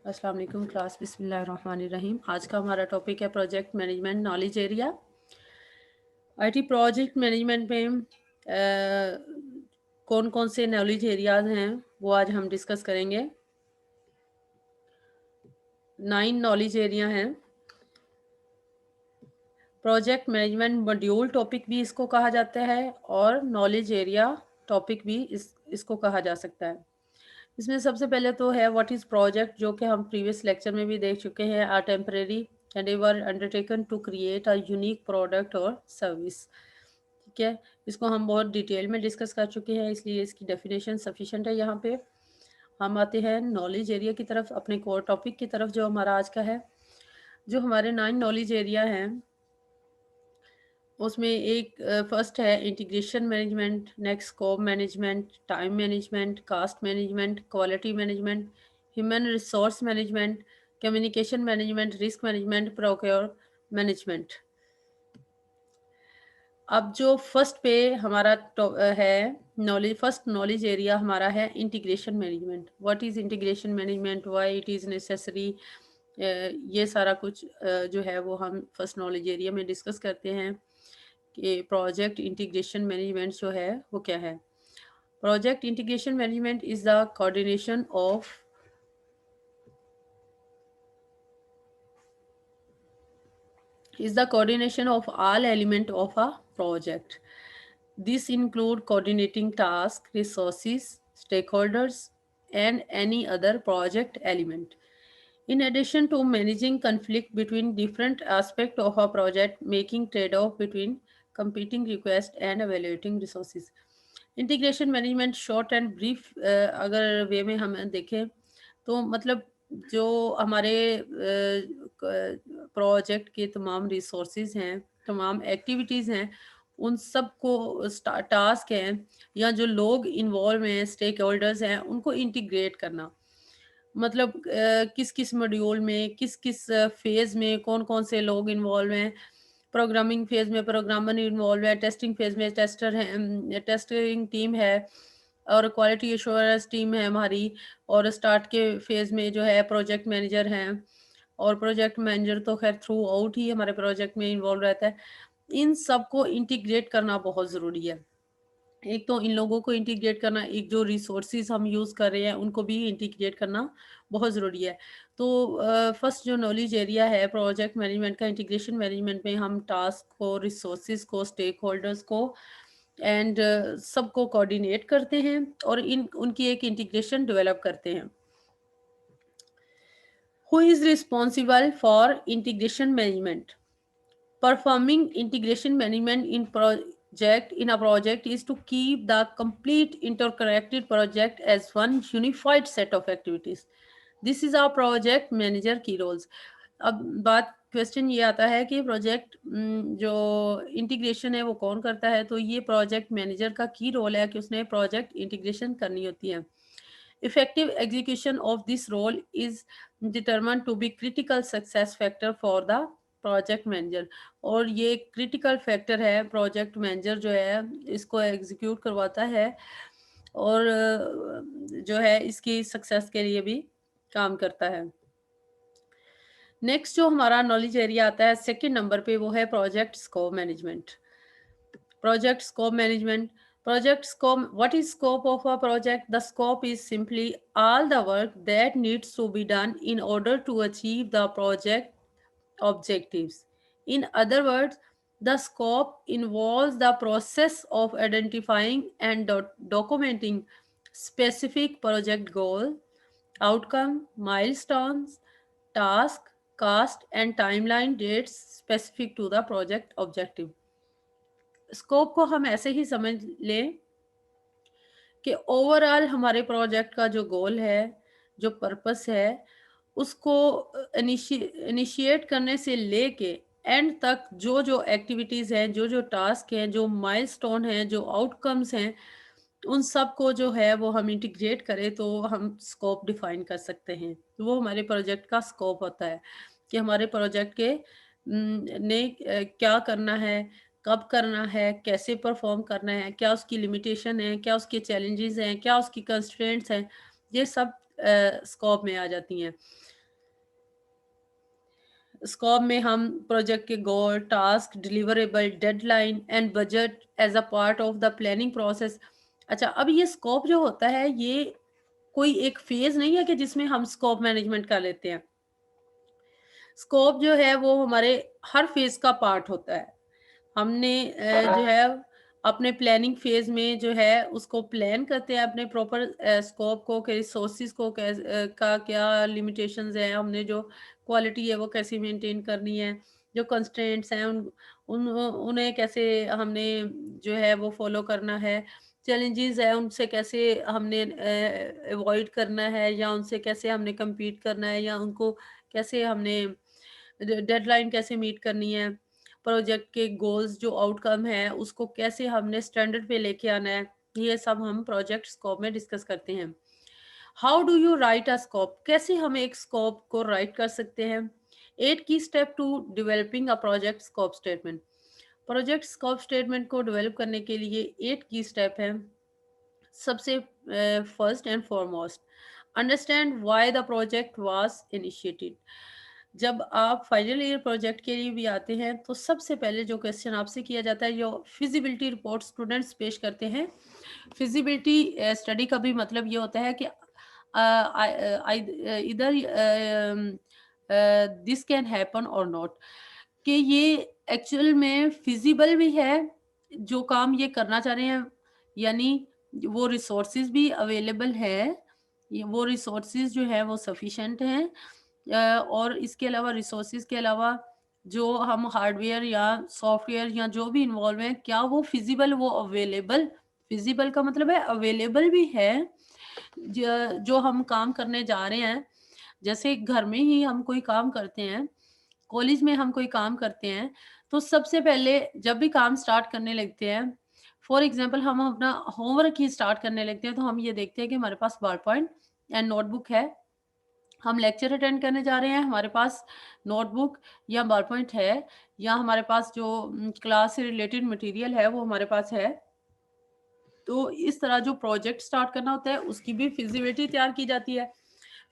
अस्सलाम वालेकुम क्लास, बिस्मिल्लाहिर्रहमानिर्रहीम। आज का हमारा टॉपिक है project management knowledge area. IT project management में कौन कौन से नॉलेज एरियाज हैं वो आज हम डिस्कस करेंगे। 9 नॉलेज एरिया हैं। प्रोजेक्ट मैनेजमेंट मॉड्यूल टॉपिक भी इसको कहा जाता है और नॉलेज एरिया टॉपिक भी इसको कहा जा सकता है। इसमें सबसे पहले तो है व्हाट इज़ प्रोजेक्ट, जो कि हम प्रीवियस लेक्चर में भी देख चुके हैं। Are temporary endeavour undertaken to create a unique product और सर्विस। ठीक है, इसको हम बहुत डिटेल में डिस्कस कर चुके हैं, इसलिए इसकी डेफिनेशन सफिशिएंट है। यहाँ पे हम आते हैं नॉलेज एरिया की तरफ, अपने कोर टॉपिक की तरफ जो हमारा आज का है। जो हमारे 9 नॉलेज एरिया हैं उसमें एक फर्स्ट है integration management, next scope management, time management, cost management, quality management, human resource management, communication management, risk management, procure management. अब जो फर्स्ट पे हमारा है नॉलेज, फर्स्ट नॉलेज एरिया हमारा है integration management. What is integration management, why it is necessary, ये सारा कुछ जो है वो हम फर्स्ट नॉलेज एरिया में डिस्कस करते हैं कि प्रोजेक्ट इंटीग्रेशन मैनेजमेंट जो है वो क्या है। Project integration management is the coordination of all element of a project. This include coordinating tasks, resources, stakeholders, and any other project element. In addition to managing conflict between different aspects of a project, making trade-off between competing requests and evaluating resources. Integration management short and brief अगर वे में हम देखें तो मतलब जो हमारे project के तमाम रिसोर्सेज हैं, तमाम एक्टिविटीज़ हैं, उन सब को टास्क हैं या जो लोग इन्वॉल्व हैं, स्टेक होल्डर्स हैं, उनको इंटीग्रेट करना। मतलब किस किस मॉड्यूल में किस किस फेज़ में कौन कौन से लोग इन्वॉल्व हैं। प्रोग्रामिंग फेज़ में प्रोग्रामर इन्वॉल्व है, टेस्टिंग फेज़ में टेस्टर हैं, टेस्टिंग टीम है और क्वालिटी एश्योरेंस टीम है हमारी। और स्टार्ट के फेज़ में जो है प्रोजेक्ट मैनेजर हैं, और प्रोजेक्ट मैनेजर तो खैर थ्रू आउट ही हमारे प्रोजेक्ट में इन्वॉल्व रहता है। इन सबको इंटीग्रेट करना बहुत ज़रूरी है। एक तो इन लोगों को इंटीग्रेट करना, एक जो रिसोर्सेज हम यूज़ कर रहे हैं उनको भी इंटीग्रेट करना बहुत ज़रूरी है। तो फर्स्ट जो नॉलेज एरिया है प्रोजेक्ट मैनेजमेंट का, इंटीग्रेशन मैनेजमेंट में हम टास्क को, रिसोर्सेज को, स्टेक होल्डर्स को एंड सबको कोऑर्डिनेट करते हैं और इन उनकी एक इंटीग्रेशन डेवलप करते हैं। Who is responsible for integration management? Performing integration management in a project is to keep the complete interconnected project as one unified set of activities. This is our project manager की roles. अब बात question ये आता है कि project जो integration है वो कौन करता है, तो ये प्रोजेक्ट मैनेजर का की रोल है कि उसने प्रोजेक्ट इंटीग्रेशन करनी होती है। Effective execution of this role is determined to be critical success factor for the project manager, और ये क्रिटिकल फैक्टर है। प्रोजेक्ट मैनेजर जो है इसको एग्जीक्यूट करवाता है और जो है इसकी सक्सेस के लिए भी काम करता है। नेक्स्ट जो हमारा नॉलेज एरिया आता है सेकंड नंबर पे, वो है project scope management. Project scope management. Project scope. What is scope of a project? The scope is simply all the work that needs to be done in order to achieve the project objectives. In other words, the scope involves the process of identifying and documenting specific project goal, outcome, milestones, task, cost, and timeline dates specific to the project objective. Scope को हम ऐसे ही समझ लें कि overall हमारे project का जो गोल है, जो पर्पस है, उसको इनिशिएट करने से लेके एंड तक जो एक्टिविटीज़ हैं, जो टास्क हैं, जो माइलस्टोन हैं, जो आउटकम्स हैं, उन सब को जो है वो हम इंटीग्रेट करें तो हम स्कोप डिफाइन कर सकते हैं। तो वो हमारे प्रोजेक्ट का स्कोप होता है कि हमारे प्रोजेक्ट के ने क्या करना है, कब करना है, कैसे परफॉर्म करना है, क्या उसकी लिमिटेशन है, क्या उसके चैलेंजेस हैं, क्या उसकी कंस्ट्रेंट्स हैं, ये सब स्कोप में आ जाती हैं। स्कोप में हम प्रोजेक्ट के goal, task, deliverable, deadline and budget as a part of the planning process. अच्छा, अब ये स्कोप जो होता है, ये कोई एक फेज नहीं है कि जिसमें हम स्कोप मैनेजमेंट कर लेते हैं। स्कोप जो है वो हमारे हर फेज का पार्ट होता है। हमने जो है अपने प्लानिंग फेज में जो है उसको प्लान करते हैं अपने प्रॉपर स्कोप को, कि रिसोर्सेज को का क्या लिमिटेशंस है, हमने जो क्वालिटी है वो कैसे मेंटेन करनी है, जो कंस्ट्रेंट्स हैं उन्हें कैसे हमने जो है वो फॉलो करना है, चैलेंजेस है उनसे कैसे हमने अवॉइड करना है, या उनसे कैसे हमने compete करना है, या उनको कैसे हमने डेडलाइन कैसे मीट करनी है, प्रोजेक्ट के गोल्स जो आउटकम है उसको कैसे हमने स्टैंडर्ड पे लेके आना है, ये सब हम प्रोजेक्ट स्कोप में डिस्कस करते हैं। How do you right a scope, कैसे हम एक स्कोप को राइट कर सकते हैं। 8 की step to developing a project scope statement. Project scope statement को डेवलप करने के लिए 8 की स्टेप है। सबसे first and foremost, understand why the project was initiated. जब आप फाइनल ईयर प्रोजेक्ट के लिए भी आते हैं तो सबसे पहले जो क्वेश्चन आपसे किया जाता है, जो फिजिबिलिटी रिपोर्ट स्टूडेंट्स पेश करते हैं। फिजिबिलिटी स्टडी का भी मतलब ये होता है कि इधर दिस कैन हैपन और नॉट, कि ये एक्चुअल में फिजिबल भी है जो काम ये करना चाह रहे हैं, यानी वो रिसोर्सेज भी अवेलेबल है, वो रिसोर्सेज जो है वो सफिशेंट हैं, और इसके अलावा रिसोर्सेज के अलावा जो हम हार्डवेयर या सॉफ्टवेयर या जो भी इन्वॉल्व हैं, क्या वो फिजिबल, वो अवेलेबल, फिजिबल का मतलब है अवेलेबल भी है, जो हम काम करने जा रहे हैं। जैसे घर में ही हम कोई काम करते हैं, कॉलेज में हम कोई काम करते हैं, तो सबसे पहले जब भी काम स्टार्ट करने लगते हैं, फॉर एग्जांपल हम अपना होमवर्क ही स्टार्ट करने लगते हैं, तो हम ये देखते हैं कि हमारे पास पावर पॉइंट एंड नोटबुक है। हम लेक्चर अटेंड करने जा रहे हैं, हमारे पास नोटबुक या पावर पॉइंट है, या हमारे पास जो क्लास से रिलेटेड मटेरियल है वो हमारे पास है। तो इस तरह जो प्रोजेक्ट स्टार्ट करना होता है उसकी भी फिजिबिलिटी तैयार की जाती है।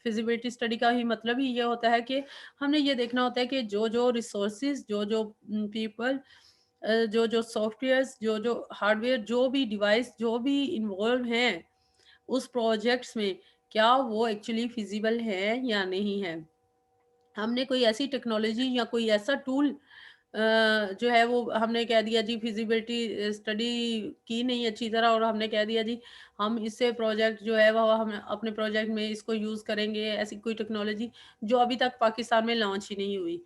फिजिबिलिटी स्टडी का ही मतलब ही ये होता है कि हमने ये देखना होता है कि जो जो रिसोर्सेज, जो जो पीपल, जो जो सॉफ्टवेयर्स, जो जो हार्डवेयर, जो भी डिवाइस, जो भी इन्वॉल्व हैं उस प्रोजेक्ट्स में, क्या वो एक्चुअली फिजिबल है या नहीं है। हमने कोई ऐसी टेक्नोलॉजी या कोई ऐसा टूल जो है वो हमने कह दिया जी, फिजिबिलिटी स्टडी की नहीं अच्छी तरह, और हमने कह दिया जी हम इससे प्रोजेक्ट जो है वो हम अपने प्रोजेक्ट में इसको यूज़ करेंगे, ऐसी कोई टेक्नोलॉजी जो अभी तक पाकिस्तान में लॉन्च ही नहीं हुई।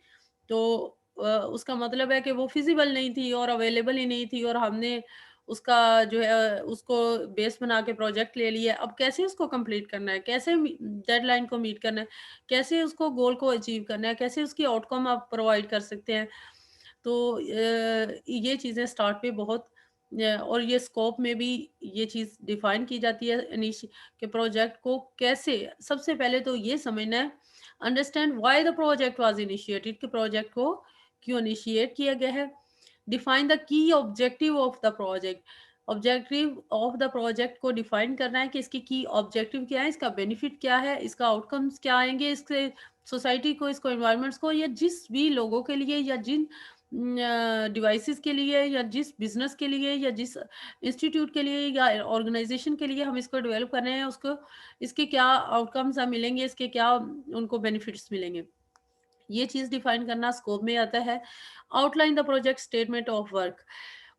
तो उसका मतलब है कि वो फिजिबल नहीं थी और अवेलेबल ही नहीं थी, और हमने उसका जो है उसको बेस बना के प्रोजेक्ट ले लिया। अब कैसे उसको कंप्लीट करना है, कैसे डेडलाइन को मीट करना है, कैसे उसको गोल को अचीव करना है, कैसे उसकी आउटकम आप प्रोवाइड कर सकते हैं। तो ये चीज़ें स्टार्ट पे बहुत और ये स्कोप में भी ये चीज़ डिफाइन की जाती है कि प्रोजेक्ट को कैसे, सबसे पहले तो ये समझना है, understand why the project was initiated, कि प्रोजेक्ट को क्यों इनिशिएट किया गया है। Define the key objective of the project, objective of the project को डिफाइन करना है कि इसकी की ऑब्जेक्टिव क्या है, इसका बेनिफिट क्या है, इसका आउटकम्स क्या आएंगे, इससे सोसाइटी को, इसको एनवायरनमेंट्स को, या जिस भी लोगों के लिए, या जिन डिवाइसेस के लिए, या जिस बिजनेस के लिए, या जिस इंस्टीट्यूट के लिए या ऑर्गेनाइजेशन के लिए हम इसको डेवलप कर रहे हैं, उसको इसके क्या आउटकम्स मिलेंगे, इसके क्या उनको बेनिफिट्स मिलेंगे। ये चीज़ डिफाइन करना स्कोप में आता है। Outline the project statement of work,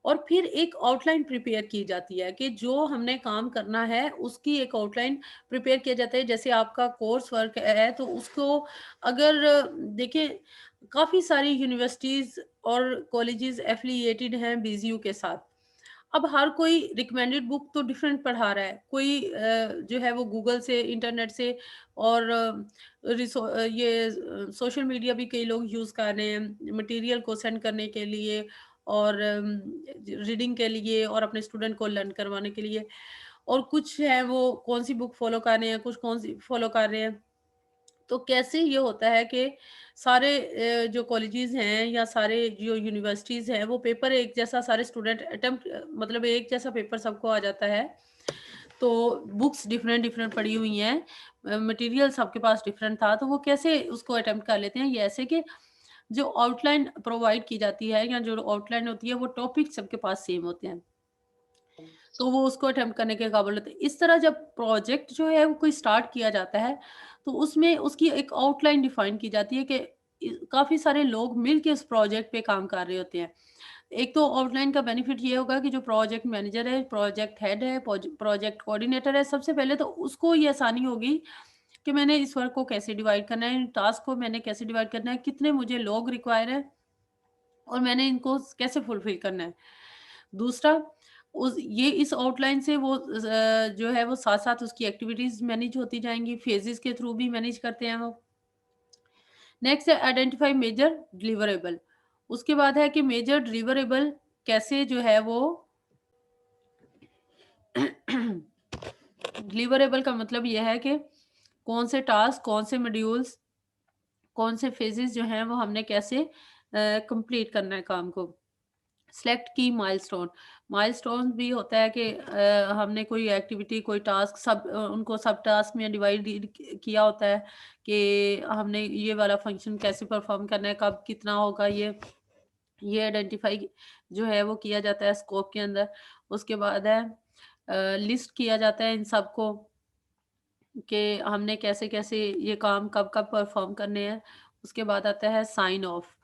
और फिर एक आउटलाइन प्रिपेयर की जाती है कि जो हमने काम करना है उसकी एक आउटलाइन प्रिपेयर किया जाता है। जैसे आपका कोर्स वर्क है तो उसको अगर देखिए, काफ़ी सारी यूनिवर्सिटीज़ और कॉलेजेस एफिलिएटेड हैं बीजीयू के साथ। अब हर कोई रिकमेंडेड बुक तो डिफरेंट पढ़ा रहा है। कोई जो है वो गूगल से, इंटरनेट से, और सोशल मीडिया भी कई लोग यूज़ कर रहे हैं मटेरियल को सेंड करने के लिए, और रीडिंग के लिए, और अपने स्टूडेंट को लर्न करवाने के लिए। और कुछ है वो कौन-सी बुक फ़ॉलो कर रहे हैं, कुछ कौन-सी फ़ॉलो कर रहे हैं। तो कैसे ये होता है कि सारे जो कॉलेजेस हैं या सारे जो यूनिवर्सिटीज़ हैं वो पेपर एक जैसा, सारे स्टूडेंट अटेम्प्ट मतलब एक जैसा पेपर सबको आ जाता है। तो बुक्स डिफरेंट डिफरेंट पड़ी हुई हैं, मटेरियल सबके पास डिफरेंट था, तो वो कैसे उसको अटेम्प्ट कर लेते हैं? ये ऐसे कि जो आउटलाइन प्रोवाइड की जाती है या जो आउटलाइन होती है वो टॉपिक सबके पास सेम होते हैं, तो वो उसको अटेम्प्ट करने के काबिल होते हैं। इस तरह जब प्रोजेक्ट जो है वो कोई स्टार्ट किया जाता है, तो उसमें उसकी एक आउटलाइन डिफाइन की जाती है कि काफ़ी सारे लोग मिल के उस प्रोजेक्ट पे काम कर रहे होते हैं। एक तो आउटलाइन का बेनिफिट ये होगा कि जो प्रोजेक्ट मैनेजर है, प्रोजेक्ट हेड है, प्रोजेक्ट कोऑर्डिनेटर है, सबसे पहले तो उसको ये आसानी होगी कि मैंने इस वर्क को कैसे डिवाइड करना है, इन टास्क को मैंने कैसे डिवाइड करना है, कितने मुझे लोग रिक्वायर है और मैंने इनको कैसे फुलफिल करना है। दूसरा, उस ये इस आउटलाइन से वो जो है वो साथ-साथ उसकी एक्टिविटीज़ मैनेज होती जाएँगी, फेजेज़ के थ्रू भी मैनेज करते हैं वो। नेक्स्ट है आइडेंटिफाई मेजर डिलिवरेबल। उसके बाद है कि मेजर डिलिवरेबल कैसे जो है वो डिलिवरेबल का मतलब ये है कि कौन से टास्क, कौन से मॉड्यूल्स, कौन से फेजेज़ जो हैं वो हमने कैसे कंप्लीट करना है काम को। सेलेक्ट की माइलस्टोन। माइलस्टोन भी होता है कि हमने कोई एक्टिविटी, कोई टास्क उनको सब टास्क में डिवाइड किया होता है कि हमने ये वाला फंक्शन कैसे परफॉर्म करना है, कब कितना होगा, ये आइडेंटिफाई जो है वो किया जाता है स्कोप के अंदर। उसके बाद है लिस्ट किया जाता है इन सबको कि हमने कैसे-कैसे ये काम कब-कब परफॉर्म करने हैं। उसके बाद आता है sign off.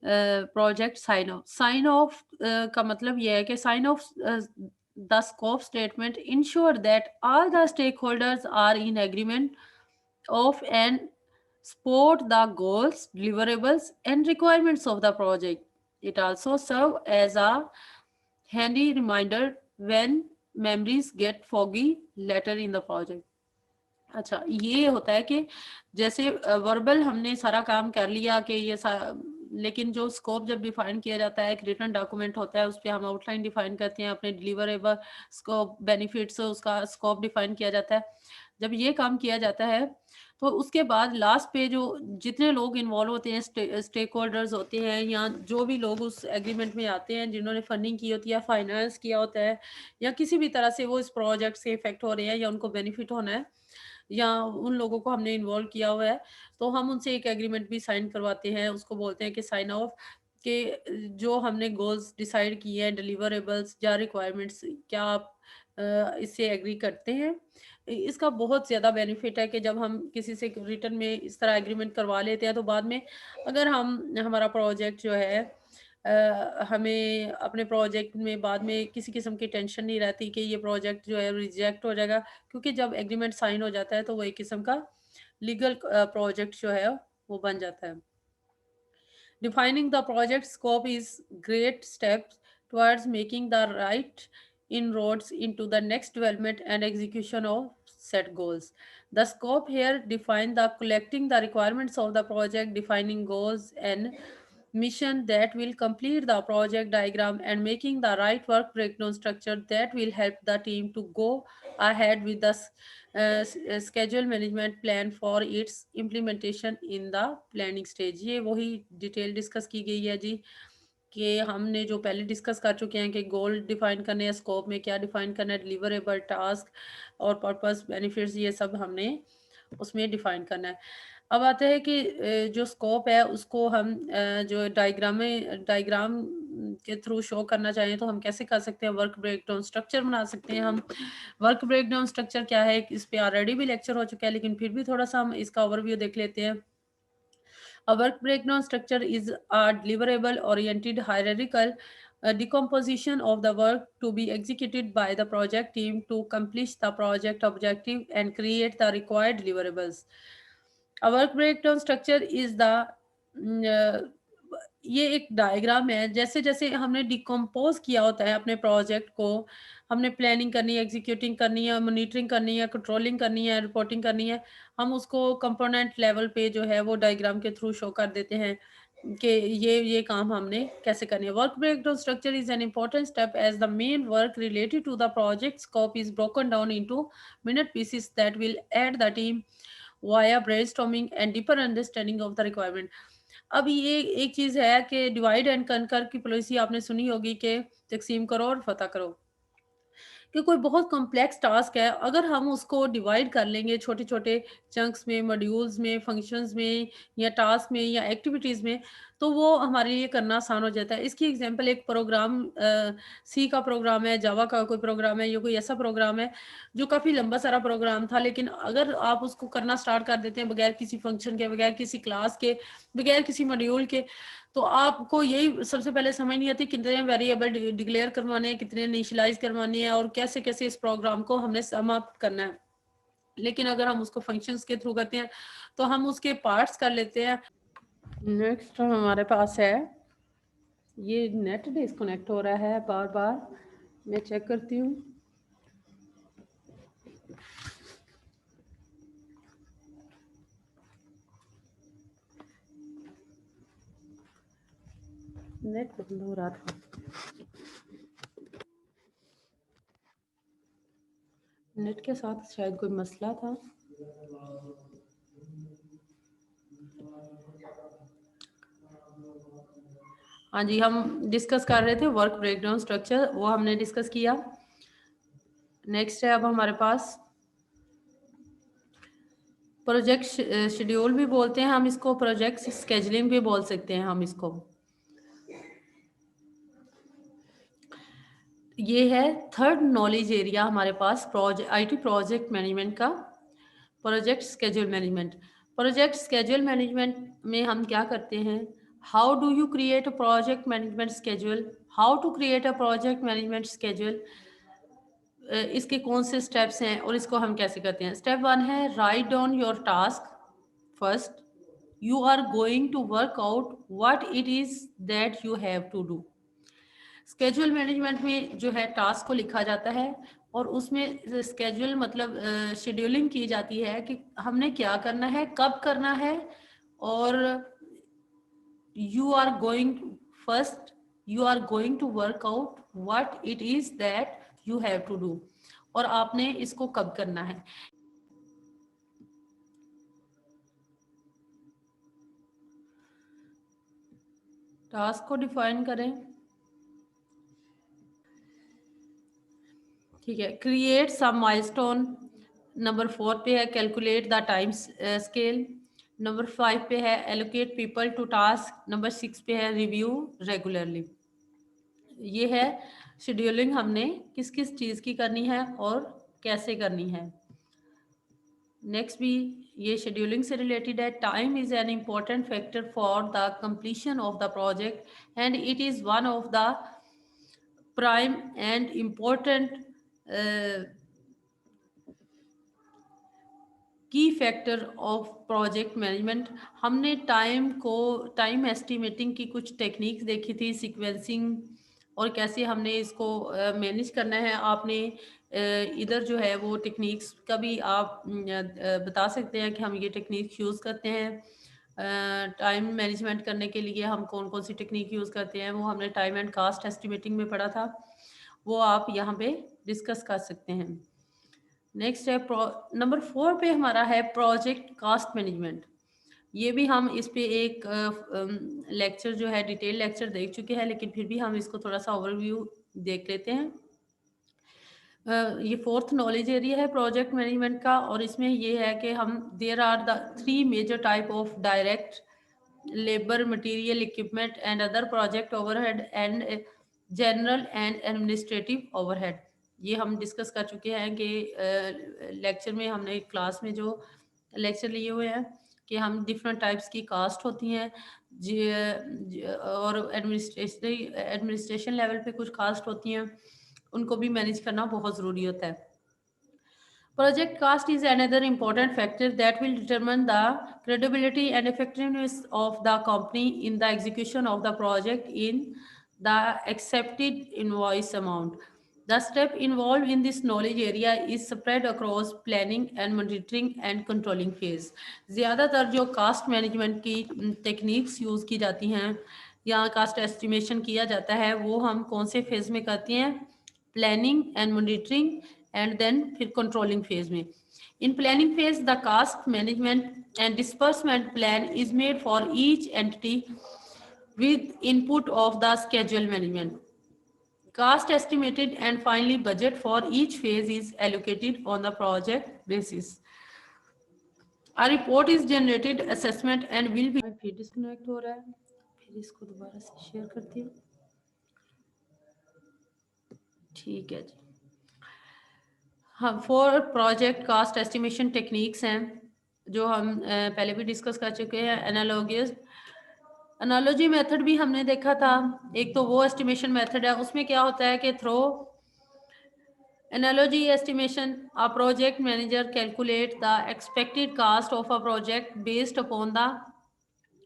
Project sign off. Sign off का मतलब ये है कि sign off the scope statement ensure that all the stakeholders are in agreement of and support the goals, deliverables, and requirements of the project. It also serve as a handy reminder when memories get foggy later in the project. अच्छा, ये होता है कि जैसे verbal हमने सारा काम कर लिया कि लेकिन जो स्कोप जब डिफाइन किया जाता है, एक रिटन डॉक्यूमेंट होता है, उस पे हम आउटलाइन डिफाइन करते हैं, अपने डिलीवरेबल स्कोप बेनिफिट्स उसका स्कोप डिफाइन किया जाता है। जब ये काम किया जाता है, तो उसके बाद लास्ट पे जो जितने लोग इन्वॉल्व होते हैं, स्टेक होल्डर्स होते हैं या जो भी लोग उस एग्रीमेंट में आते हैं, जिन्होंने फंडिंग की होती है, फाइनेंस किया होता है या किसी भी तरह से वो इस प्रोजेक्ट से इफेक्ट हो रहे हैं या उनको बेनिफिट होना है या उन लोगों को हमने इन्वॉल्व किया हुआ है, तो हम उनसे एक एग्रीमेंट भी साइन करवाते हैं। उसको बोलते हैं कि साइन ऑफ, कि जो हमने गोल्स डिसाइड किए हैं, डिलीवरेबल्स या रिक्वायरमेंट्स, क्या आप इससे एग्री करते हैं? इसका बहुत ज़्यादा बेनिफिट है कि जब हम किसी से रिटन में इस तरह एग्रीमेंट करवा लेते हैं, तो बाद में अगर हमारा प्रोजेक्ट जो है हमें अपने प्रोजेक्ट में बाद में किसी किस्म की टेंशन नहीं रहती कि ये प्रोजेक्ट जो है रिजेक्ट हो जाएगा, क्योंकि जब एग्रीमेंट साइन हो जाता है तो वो एक किस्म का लीगल प्रोजेक्ट जो है वो बन जाता है। Defining the project scope is great steps towards making the right inroads into the next development and execution of set goals. The scope here define the collecting the requirements of the project, defining goals and mission that will complete the project diagram and making the right work breakdown structure that will help the team to go ahead with the schedule management plan for its implementation in the planning stage। ये वही detail discuss की गई है जी, कि हमने जो पहले discuss कर चुके हैं कि गोल डिफाइन करने हैं, स्कोप में क्या डिफाइन करना है, डिलीवरेबल टास्क और पर्पस बेनिफिट्स, ये सब हमने उसमें डिफाइन करना है। अब आते हैं कि जो स्कोप है उसको हम जो डायग्राम के थ्रू शो करना चाहें तो हम कैसे कर सकते हैं? वर्क ब्रेकडाउन स्ट्रक्चर बना सकते हैं हम। वर्क ब्रेकडाउन स्ट्रक्चर क्या है? इस पे ऑलरेडी भी लेक्चर हो चुका है, लेकिन फिर भी थोड़ा-सा हम इसका ओवरव्यू देख लेते हैं। A work breakdown structure is a deliverable oriented hierarchical decomposition of the work to be executed by the project team to accomplish the project objective and create the required deliverables. A work breakdown structure is the ये एक diagram है, जैसे-जैसे हमने decompose किया होता है अपने project को, हमने प्लानिंग करनी है, एग्ज़ीक्यूटिंग करनी है, मॉनिटरिंग करनी है, कंट्रोलिंग करनी है, रिपोर्टिंग करनी है, हम उसको कंपोनेंट लेवल पे जो है वो डायग्राम के थ्रू शो कर देते हैं कि ये काम हमने कैसे करनी है। Work breakdown structure is an important step as the main work related to the project scope is broken down into minute pieces that will aid the team via brainstorming and deeper understanding of the requirement. अब ये एक चीज़ है कि divide and कन्कर की policy आपने सुनी होगी कि तक़सीम करो और फ़तह करो। कि कोई बहुत कॉम्प्लेक्स टास्क है, अगर हम उसको डिवाइड कर लेंगे छोटे-छोटे चंक्स में, मॉड्यूल्स में, फंक्शंस में या टास्क में या एक्टिविटीज़ में, तो वो हमारे लिए करना आसान हो जाता है। इसकी एग्ज़ाम्पल एक प्रोग्राम सी का प्रोग्राम है, जावा का कोई प्रोग्राम है या कोई ऐसा प्रोग्राम है, जो काफ़ी लंबा सारा प्रोग्राम था, लेकिन अगर आप उसको करना स्टार्ट कर देते हैं बगैर किसी फंक्शन के, बगैर किसी क्लास के, बगैर किसी मॉड्यूल के, तो आपको यही सबसे पहले समझ नहीं आती कितने वेरिएबल डिक्लेयर करवाने हैं, कितने इनिशियलाइज करवाने हैं और कैसे कैसे इस प्रोग्राम को हमने समाप्त करना है। लेकिन अगर हम उसको फंक्शंस के थ्रू करते हैं तो हम उसके पार्ट्स कर लेते हैं। नेक्स्ट हमारे पास है, ये नेट डिस्कनेक्ट हो रहा है बार बार, मैं चेक करती हूँ। नेट बंद हो रहा था, नेट के साथ शायद कोई मसला था। हाँ जी, हम डिस्कस कर रहे थे वर्क ब्रेकडाउन स्ट्रक्चर, वो हमने डिस्कस किया। नेक्स्ट है अब हमारे पास प्रोजेक्ट शेड्यूल भी बोलते हैं हम इसको, प्रोजेक्ट स्केजुलिंग भी बोल सकते हैं हम इसको। ये है थर्ड नॉलेज एरिया हमारे पास आईटी प्रोजेक्ट मैनेजमेंट का, project schedule management. Project schedule management में हम क्या करते हैं, how do you create a project management schedule, how to create a project management schedule, इसके कौन से स्टेप्स हैं और इसको हम कैसे करते हैं। स्टेप 1 है write down your task first, you are going to work out what it is that you have to do. Schedule management में जो है टास्क को लिखा जाता है और उसमें स्केड्यूल मतलब शेड्यूलिंग की जाती है कि हमने क्या करना है, कब करना है, और you are going first, you are going to work out what it is that you have to do, और आपने इसको कब करना है। टास्क को डिफाइन करें, ठीक है। क्रिएट सम माइलस्टोन, नंबर 4 पे है calculate the time scale, number 5 पे है allocate people to task, number 6 पे है रिव्यू रेगुलरली। ये है शेड्यूलिंग हमने किस किस चीज़ की करनी है और कैसे करनी है। नेक्स्ट भी ये शेड्यूलिंग से रिलेटेड है। Time is an important factor for the completion of the project and it is one of the prime and important की फैक्टर ऑफ प्रोजेक्ट मैनेजमेंट। हमने टाइम एस्टिमेटिंग की कुछ टेक्निक्स देखी थी, सीक्वेंसिंग, और कैसे हमने इसको मैनेज करना है। आपने इधर जो है वो टेक्निक्स का भी आप बता सकते हैं कि हम ये टेक्निक्स यूज़ करते हैं टाइम मैनेजमेंट करने के लिए। हम कौन कौन सी टेक्निक यूज़ करते हैं वो हमने टाइम एंड कास्ट एस्टिमेटिंग में पढ़ा था, वो आप यहाँ पे डिस्कस कर सकते हैं। नेक्स्ट है नंबर 4 पे हमारा है प्रोजेक्ट कास्ट मैनेजमेंट। ये भी हम इस पे एक लेक्चर जो है डिटेल लेक्चर देख चुके हैं, लेकिन फिर भी हम इसको थोड़ा सा ओवरव्यू देख लेते हैं। ये फोर्थ नॉलेज एरिया है प्रोजेक्ट मैनेजमेंट का, और इसमें ये है कि हम there are the 3 major type of direct labour, material, equipment and other project overhead and general and administrative overhead. ये हम डिस्कस कर चुके हैं कि लेक्चर में हमने क्लास में जो लेक्चर लिए हुए हैं कि हम डिफरेंट टाइप्स की कास्ट होती हैं और एडमिनिस्ट्रेशन लेवल पे कुछ कास्ट होती हैं, उनको भी मैनेज करना बहुत ज़रूरी होता है। Project cost is another important factor that will determine the credibility and effectiveness of the company in the execution of the project in the accepted invoice amount. The step involved in this knowledge area is spread across planning and monitoring and controlling phase. ज़्यादातर जो cast management की techniques use की जाती हैं या cast estimation किया जाता है वो हम कौन से फेज में करते हैं, planning and monitoring and then फिर कंट्रोलिंग फेज में। In planning phase the cost management and disbursement plan is made for each entity with input of the schedule management. cost estimated, and finally budget for each phase is allocated on the project basis. A report is generated, assessment and will be फिर disconnect हो रहा है, फिर इसको दोबारा से share करती हूँ। ठीक है जी। हाँ, 4 प्रोजेक्ट कास्ट एस्टिमेशन टेक्निक्स हैं जो हम पहले भी डिस्कस कर चुके हैं। एनालॉजी मेथड भी हमने देखा था। एक तो वो एस्टिमेशन मेथड है, उसमें क्या होता है कि throw analogy estimation, a project manager calculate the expected cost of a project based upon the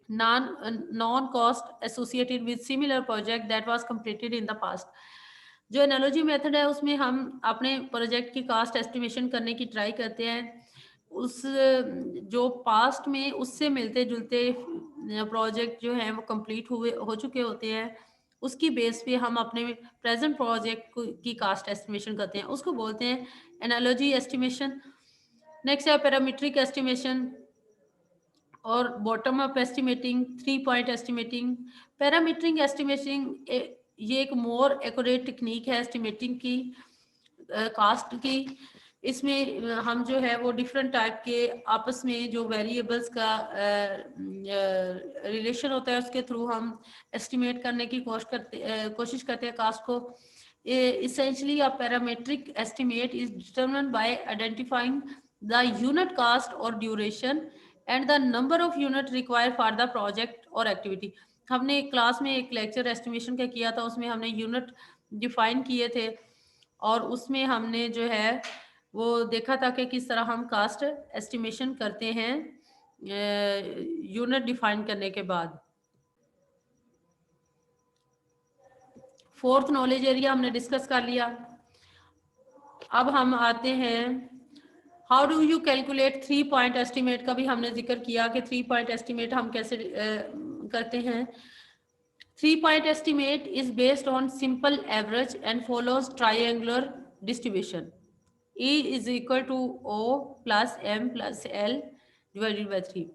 non cost associated with similar project that was completed in the past. जो एनालॉजी मेथड है उसमें हम अपने प्रोजेक्ट की cast estimation करने की try करते हैं, उस जो पास्ट में उससे मिलते जुलते प्रोजेक्ट जो है वो कंप्लीट हो चुके होते हैं, उसकी बेस पे हम अपने प्रेजेंट प्रोजेक्ट की कास्ट एस्टिमेशन करते हैं, उसको बोलते हैं एनालॉजी एस्टिमेशन। नेक्स्ट है पैरामीट्रिक एस्टिमेशन और bottom up estimating, 3 point estimating. Parametric estimating ये एक मोर एक्यूरेट टेक्निक है एस्टिमेटिंग की, कास्ट की। इसमें हम जो है वो डिफरेंट टाइप के आपस में जो वेरिएबल्स का रिलेशन होता है उसके थ्रू हम एस्टिमेट करने की कोशिश करते हैं कास्ट को। essentially a parametric estimate is determined by identifying the unit cost or duration and the number of unit required for the project or activity। हमने क्लास में एक लेक्चर एस्टिमेशन का किया था, उसमें हमने यूनिट डिफाइन किए थे और उसमें हमने जो है वो देखा था कि किस तरह हम कास्ट एस्टिमेशन करते हैं यूनिट डिफाइन करने के बाद। फोर्थ नॉलेज एरिया हमने डिस्कस कर लिया। अब हम आते हैं how do you calculate 3 point estimate का भी हमने जिक्र किया कि 3 पॉइंट एस्टिमेट हम कैसे करते हैं। 3 point estimate is based on simple average and follows triangular distribution. E is equal to O plus M plus L divided by 3।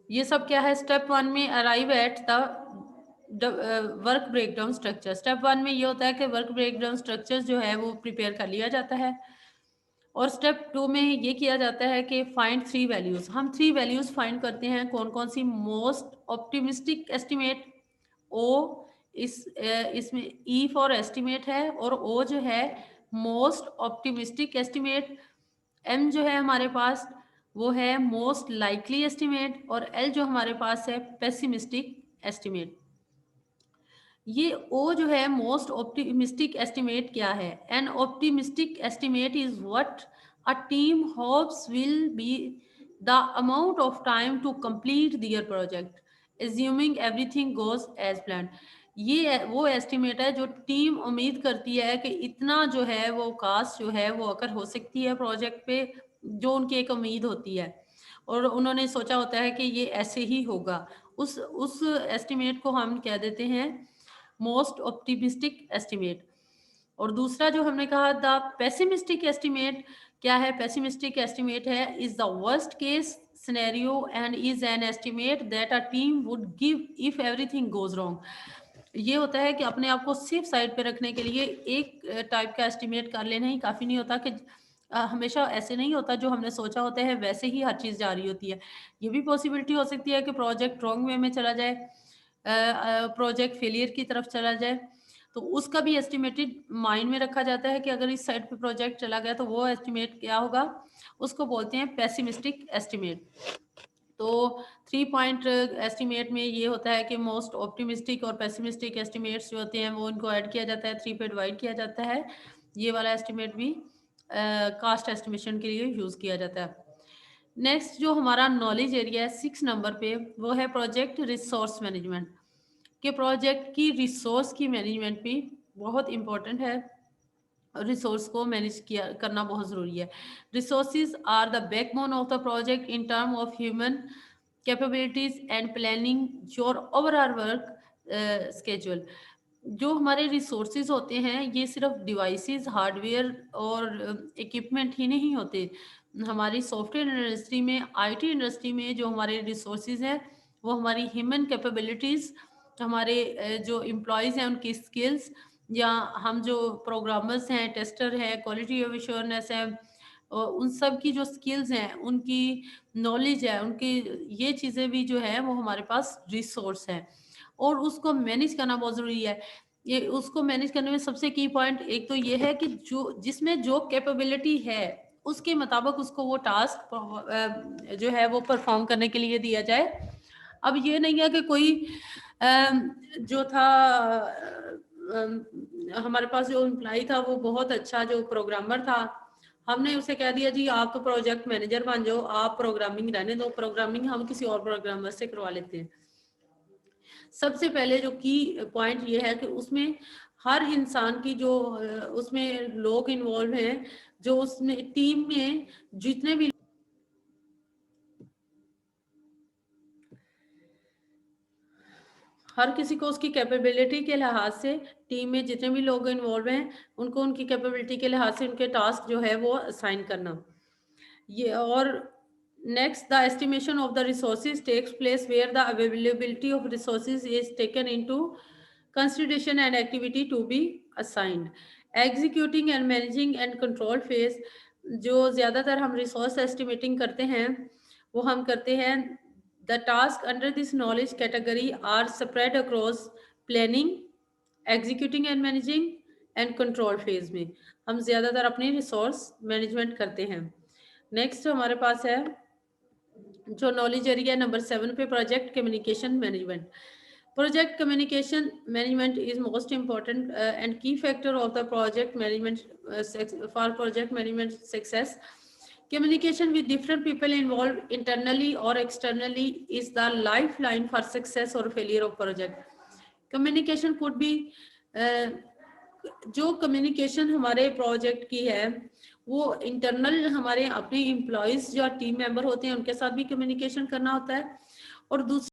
ये सब क्या है, स्टेप 1 में arrive at the work breakdown structure. Step 1 में ये होता है कि वर्क ब्रेकडाउन स्ट्रक्चर जो है वो प्रिपेयर कर लिया जाता है और स्टेप 2 में ये किया जाता है कि फाइंड 3 वैल्यूज। हम 3 वैल्यूज फाइंड करते हैं, कौन कौन सी? मोस्ट ऑप्टिमिस्टिक एस्टिमेट ओ, इसमें ई फॉर एस्टिमेट है और ओ जो है मोस्ट ऑप्टिमिस्टिक एस्टिमेट, एम जो है हमारे पास वो है मोस्ट लाइकली एस्टिमेट और एल जो हमारे पास है पेसिमिस्टिक एस्टिमेट। ये ओ जो है मोस्ट ऑप्टिमिस्टिक एस्टिमेट क्या है? An optimistic estimate is what a team hopes will be the amount of time to complete their project assuming everything goes as plan. ये वो एस्टिमेट है जो टीम उम्मीद करती है कि इतना जो है वो कास्ट जो है वो अगर हो सकती है प्रोजेक्ट पे, जो उनकी एक उम्मीद होती है और उन्होंने सोचा होता है कि ये ऐसे ही होगा, उस एस्टिमेट को हम कह देते हैं मोस्ट ऑप्टिमिस्टिक एस्टिमेट। और दूसरा जो हमने कहा द पेसिमिस्टिक एस्टिमेट, क्या है? पेसिमिस्टिक एस्टिमेट है is the worst case scenario and is an estimate that a team would give if everything goes wrong. ये होता है कि अपने आप को सेफ साइड पे रखने के लिए एक टाइप का एस्टिमेट कर लेना ही काफ़ी नहीं होता कि हमेशा ऐसे नहीं होता, जो हमने सोचा होता है वैसे ही हर चीज़ जा रही होती है। ये भी पॉसिबिलिटी हो सकती है कि प्रोजेक्ट रॉन्ग वे में चला जाए, प्रोजेक्ट फेलियर की तरफ चला जाए, तो उसका भी एस्टिमेटेड माइंड में रखा जाता है कि अगर इस साइड पे प्रोजेक्ट चला गया तो वो एस्टिमेट क्या होगा, उसको बोलते हैं पेसिमिस्टिक एस्टिमेट। तो 3 पॉइंट एस्टिमेट में ये होता है कि मोस्ट ऑप्टिमिस्टिक और पेसिमिस्टिक एस्टिमेट्स जो होते हैं वो इनको ऐड किया जाता है, 3 पे डिवाइड किया जाता है। ये वाला एस्टिमेट भी कास्ट एस्टिमेशन के लिए यूज़ किया जाता है। नेक्स्ट जो हमारा नॉलेज एरिया है 6 नंबर पे, वो है प्रोजेक्ट रिसोर्स मैनेजमेंट। कि प्रोजेक्ट की रिसोर्स की मैनेजमेंट भी बहुत इंपॉर्टेंट है, रिसोर्स को मैनेज किया करना बहुत ज़रूरी है। Resources are the backbone of the project in term of human capabilities and planning your overall work schedule. जो हमारे रिसोर्सेज होते हैं ये सिर्फ डिवाइसेस, हार्डवेयर और इक्विपमेंट ही नहीं होते। हमारी सॉफ्टवेयर इंडस्ट्री में, आईटी इंडस्ट्री में जो हमारे रिसोर्सेज हैं वो हमारी ह्यूमन कैपेबिलिटीज़, हमारे जो एम्प्लॉयज़ हैं उनकी स्किल्स या हम जो प्रोग्रामर्स हैं, टेस्टर हैं, क्वालिटी ऑफ एश्योरेंस है, उन सब की जो स्किल्स हैं, उनकी नॉलेज है, उनकी ये चीज़ें भी जो है वो हमारे पास रिसोर्स है और उसको मैनेज करना बहुत ज़रूरी है। ये उसको मैनेज करने में सबसे की पॉइंट एक तो ये है कि जो जिसमें जो कैपेबिलिटी है उसके मुताबिक उसको वो टास्क जो है वो परफॉर्म करने के लिए दिया जाए। अब ये नहीं है कि कोई जो था हमारे पास जो एम्प्लॉय था वो बहुत अच्छा जो प्रोग्रामर था, हमने उसे कह दिया जी आप तो प्रोजेक्ट मैनेजर बन जाओ, आप प्रोग्रामिंग रहने दो, प्रोग्रामिंग हम किसी और प्रोग्रामर से करवा लेते हैं। सबसे पहले जो की पॉइंट ये है कि उसमें हर इंसान की जो उसमें लोग इन्वॉल्व हैं, जो उसमें टीम में जितने भी हर किसी को उसकी कैपेबिलिटी के लिहाज से टीम में जितने भी लोग इन्वॉल्व हैं उनको उनकी कैपेबिलिटी के लिहाज से उनके टास्क जो है वो असाइन करना। ये और next the estimation of the resources takes place where the availability of resources is taken into consideration and activity to be assigned. Executing and managing and control phase जो ज़्यादातर हम रिसोर्स एस्टिमेटिंग करते हैं वो हम करते हैं the task under this knowledge category are spread across planning, executing and managing and control phase में हम ज़्यादातर अपनी रिसोर्स मैनेजमेंट करते हैं। नेक्स्ट हमारे पास है जो नॉलेज एरिया नंबर 7 पे project communication management. Project communication management is most important and key factor of the project management for project management success. Communication with different people involved internally or externally is the lifeline for success or failure of project. Communication could be जो communication हमारे project की है वो internal हमारे अपने employees जो team member होते हैं उनके साथ भी कम्युनिकेशन करना होता है और दूसरा